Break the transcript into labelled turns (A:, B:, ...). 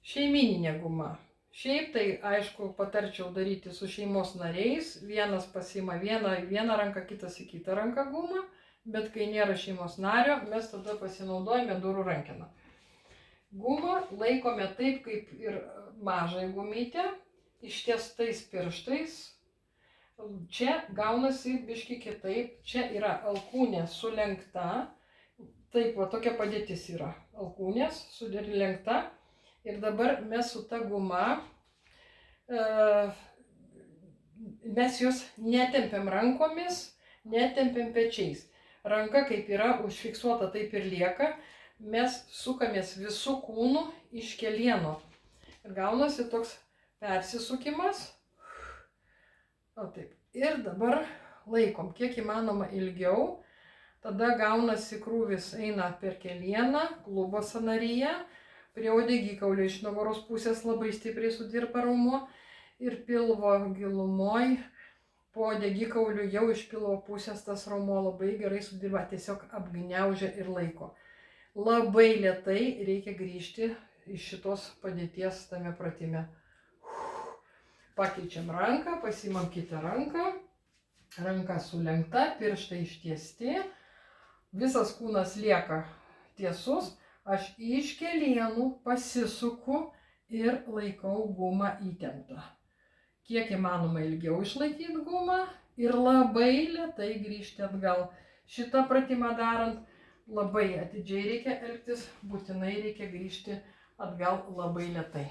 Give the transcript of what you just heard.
A: Šeimyninė guma. Šiaip tai, aišku, patarčiau daryti su šeimos nariais. Vienas pasiima vieną ranką, kitas į kitą ranką gumą, bet kai nėra šeimos nario, mes tada pasinaudojame durų rankeną. Gumą laikome taip, kaip ir mažai gumytę, ištiestais pirštais. Čia gaunasi biški kitaip, čia yra alkūnė sulenkta, taip, va tokia padėtis yra, alkūnės sulenkta. Ir dabar mes su ta guma, mes jos netempiam rankomis, netempiam pečiais. Ranka kaip yra užfiksuota, taip ir lieka. Mes sukamės visų kūnų iš kelieno. Ir gaunasi toks persisukimas. O taip. Ir dabar laikom kiek įmanoma ilgiau. Tada gaunasi krūvis eina per kelieną, klubo sąnaryje. Prie uodegikaulio iš nugaros pusės labai stipriai sudirba raumuo ir pilvo gilumoj po uodegikauliu jau iš pilvo pusės tas raumuo labai gerai sudirba, tiesiog apgniaužia ir laiko. Labai lėtai reikia grįžti iš šitos padėties tame pratime. Pakeičiam ranką, pasiimam kitą ranką, ranka sulenkta, pirštai ištiesti, visas kūnas lieka tiesus. Aš iš kelienų pasisuku ir laikau gumą įtemptą. Kiek įmanoma ilgiau išlaikyti gumą ir labai lėtai grįžti atgal. Šitą pratimą darant labai atidžiai reikia elgtis, būtinai reikia grįžti atgal labai lėtai.